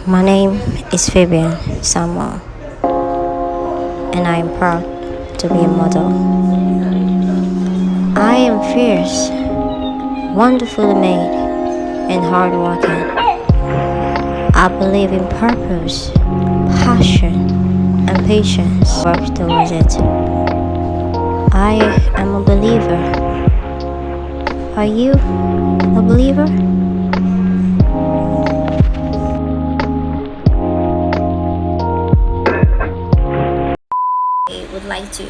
My name is Fabian Samuel, and I am proud to be a model. I am fierce, wonderfully made, and hardworking. I believe in purpose, passion, and patience. Work towards it. I am a believer. Are you a believer? I would like to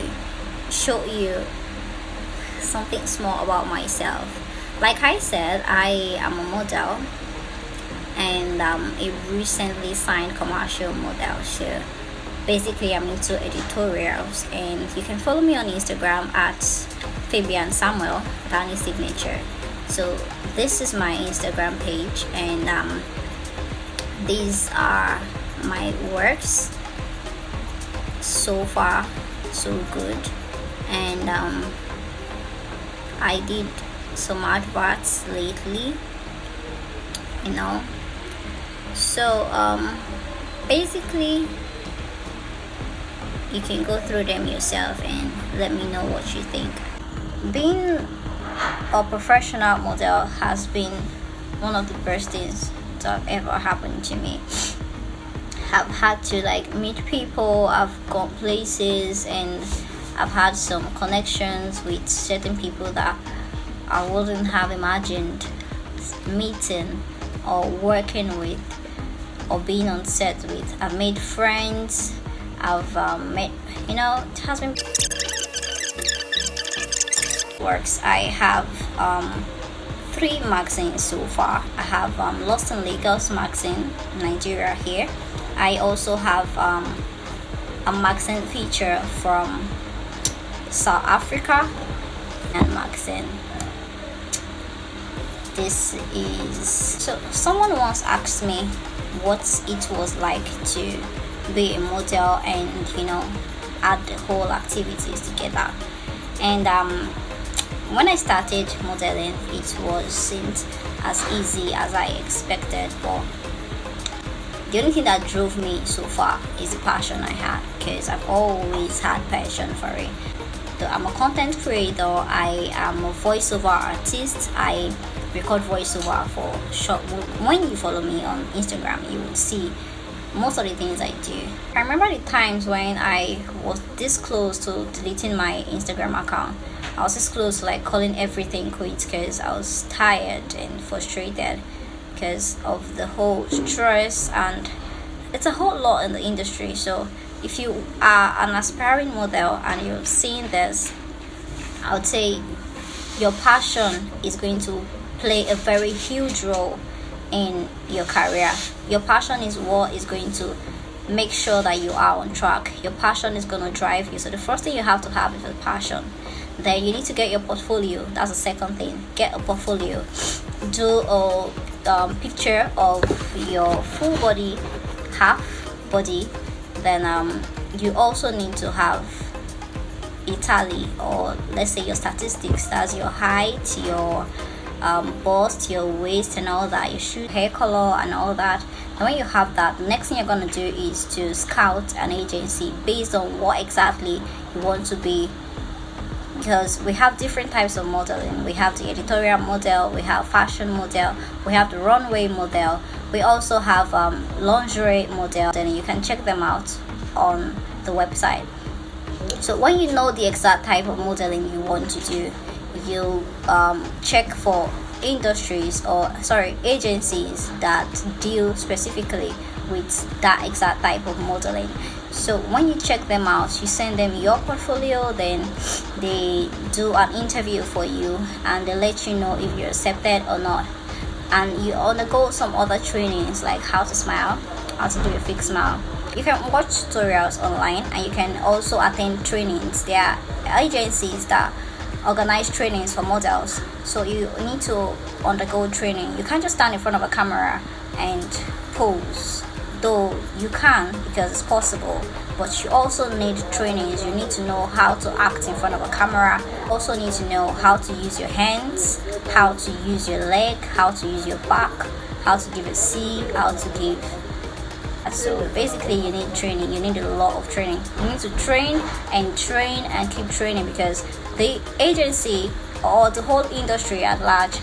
show you something small about myself. Like I said, I am a model and a recently signed commercial model. So basically, I'm into editorials, and you can follow me on Instagram at phebean Samuel, Danny signature. So this is my Instagram page, and these are my works. So far so good, and I did some adverts lately, you know. So basically you can go through them yourself and let me know what you think. Being a professional model has been one of the best things that have ever happened to me. Have had to like meet people, I've gone places, and I've had some connections with certain people that I wouldn't have imagined meeting or working with or being on set with. I've made friends, I've met, it has been works. I have 3 magazines so far. I have Lost in Lagos magazine, Nigeria here. I also have a magazine feature from South Africa and magazine. This is so someone once asked me what it was like to be a model and add the whole activities together. And when I started modeling, it wasn't as easy as I expected, but the only thing that drove me so far is the passion I had, because I've always had passion for it. So I'm a content creator, I am a voiceover artist, I record voiceover for short. When you follow me on Instagram, you will see most of the things I do. I remember the times when I was this close to deleting my Instagram account. I was this close to like calling everything quits because I was tired and frustrated because of the whole stress, and it's a whole lot in the industry. So if you are an aspiring model and you're seeing this, I would say your passion is going to play a very huge role in your career. Your passion is what is going to make sure that you are on track. Your passion is going to drive you. So the first thing you have to have is a passion. Then you need to get your portfolio. That's the second thing. Get a portfolio. Do a picture of your full body, half body. Then you also need to have a tally, or let's say your statistics. That's your height, your bust, your waist, and all that. Your shoe, hair color, and all that. And when you have that, the next thing you're gonna do is to scout an agency based on what exactly you want to be. Because we have different types of modeling. We have the editorial model, we have fashion model, we have the runway model, we also have lingerie model, and you can check them out on the website. So when you know the exact type of modeling you want to do, you check for agencies that deal specifically with that exact type of modeling. So when you check them out, you send them your portfolio, then they do an interview for you and they let you know if you're accepted or not. And you undergo some other trainings like how to smile, how to do a fake smile. You can watch tutorials online, and you can also attend trainings. There are agencies that organize trainings for models, so you need to undergo training. You can't just stand in front of a camera and pose, though you can because it's possible, but you also need trainings. You need to know how to act in front of a camera. You also need to know how to use your hands, how to use your leg, how to use your back, how to give a C, how to give So basically, you need training. You need a lot of training. You need to train and keep training, because the agency or the whole industry at large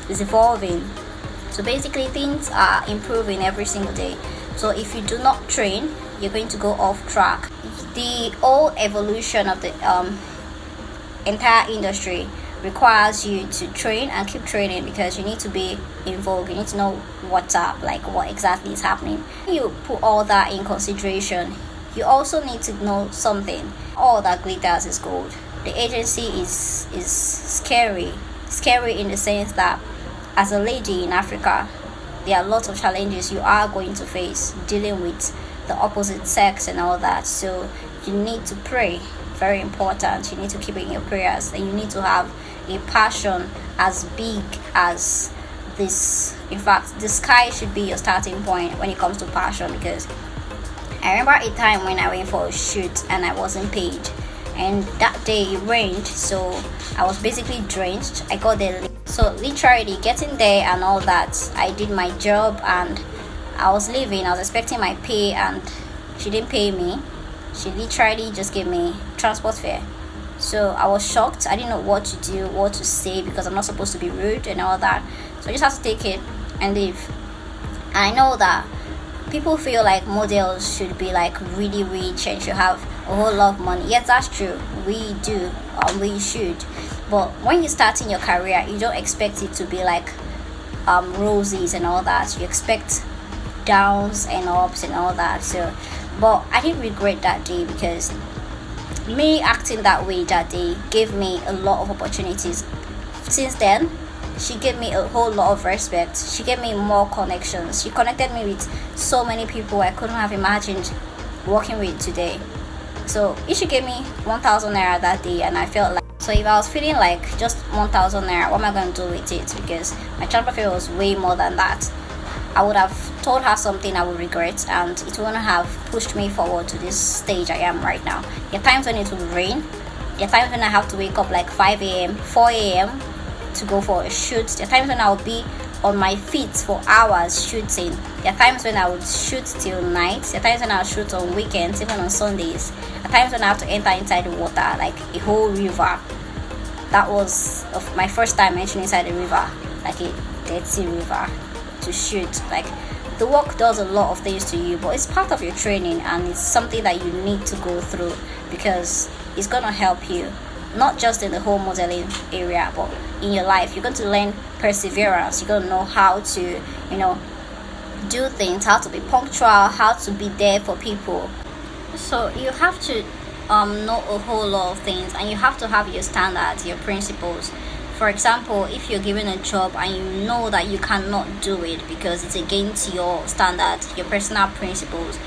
is evolving. So basically, things are improving every single day. So if you do not train, you're going to go off track. The whole evolution of the entire industry requires you to train and keep training, because you need to be in vogue. You need to know what's up, like what exactly is happening. When you put all that in consideration, you also need to know something. All that glitters is gold. The agency is scary in the sense that, as a lady in Africa, there are lots of challenges you are going to face dealing with the opposite sex and all that. So you need to pray. Very important. You need to keep it in your prayers, and you need to have a passion as big as this. In fact, the sky should be your starting point when it comes to passion, because I remember a time when I went for a shoot and I wasn't paid, and that day it rained, so I was basically drenched. I got there late. So literally getting there and all that, I did my job and I was leaving. I was expecting my pay, and she didn't pay me. She literally just gave me transport fare. So I was shocked. I didn't know what to do, what to say, because I'm not supposed to be rude and all that. So I just have to take it and leave. And I know that people feel like models should be like really rich and should have a whole lot of money. Yes, that's true. We do. We should. But when you start in your career, you don't expect it to be like roses and all that. You expect downs and ups and all that. So, but I didn't regret that day, because me acting that way that day gave me a lot of opportunities. Since then, she gave me a whole lot of respect. She gave me more connections. She connected me with so many people I couldn't have imagined working with today. So if she gave me 1,000 naira that day, and I felt like, so if I was feeling like just 1,000 naira, what am I going to do with it? Because my transfer fee was way more than that. I would have told her something I would regret, and it wouldn't have pushed me forward to this stage I am right now. There are times when it will rain. There are times when I have to wake up like 5 a.m., 4 a.m. to go for a shoot. There are times when I will be on my feet for hours shooting. There are times when I would shoot till night. There are times when I'll shoot on weekends, even on Sundays. There are times when I have to enter inside the water, like a whole river. That was my first time entering inside the river, like a dirty river, to shoot. Like, the work does a lot of things to you, but it's part of your training, and it's something that you need to go through, because it's gonna help you, not just in the whole modeling area, but in your life. You're going to learn perseverance. You're going to know how to, do things, how to be punctual, how to be there for people. So you have to know a whole lot of things, and you have to have your standards, your principles. For example, if you're given a job and you know that you cannot do it because it's against your standards, your personal principles,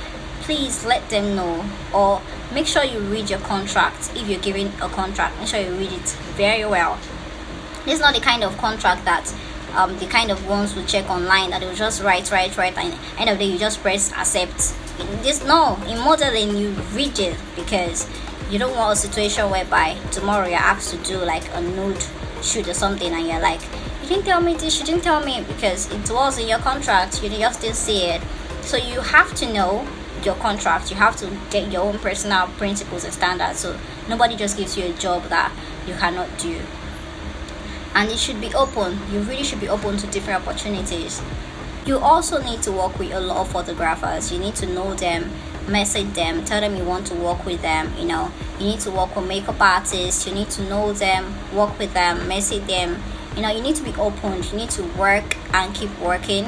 please let them know, or make sure you read your contract. If you're given a contract, make sure you read it very well. This is not the kind of contract that the kind of ones we check online, that will just write, and end of the day you just press accept. In modeling, you read it, because you don't want a situation whereby tomorrow you're asked to do like a nude shoot or something, and you're like, you didn't tell me this, you didn't tell me, because it was in your contract, you just didn't see it. So you have to know your contract. You have to get your own personal principles and standards, so nobody just gives you a job that you cannot do. And it should be open. You really should be open to different opportunities. You also need to work with a lot of photographers. You need to know them, message them, tell them you want to work with them. You need to work with makeup artists. You need to know them, work with them, message them. You need to be open. You need to work and keep working,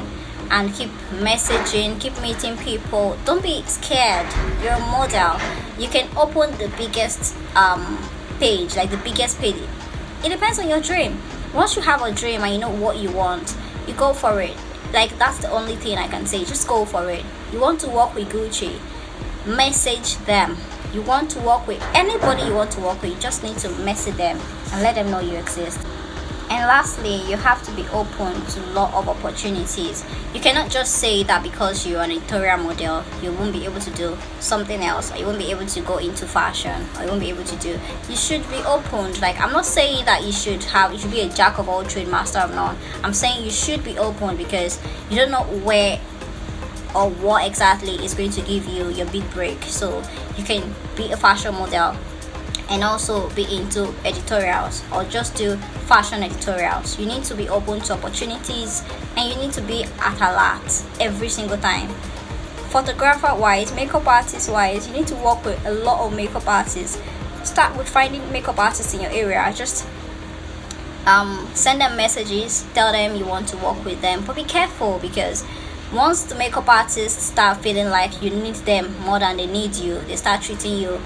and keep messaging, keep meeting people. Don't be scared. You're a model. You can open the biggest page, like the biggest page. It depends on your dream. Once you have a dream and you know what you want, you go for it. Like, that's the only thing I can say. Just go for it. You want to work with Gucci, message them. You want to work with anybody you want to work with, you just need to message them and let them know you exist. And lastly, you have to be open to a lot of opportunities. You cannot just say that because you're an editorial model, you won't be able to do something else, or you won't be able to go into fashion, or you won't be able to do. You should be open. Like, I'm not saying that you should be a jack of all trades, master of none. I'm saying you should be open, because you don't know where or what exactly is going to give you your big break. So you can be a fashion model and also be into editorials or just do fashion editorials. You need to be open to opportunities and you need to be at alert every single time. Photographer wise, makeup artist wise, you need to work with a lot of makeup artists. Start with finding makeup artists in your area. Just send them messages, tell them you want to work with them, but be careful, because once the makeup artists start feeling like you need them more than they need you, they start treating you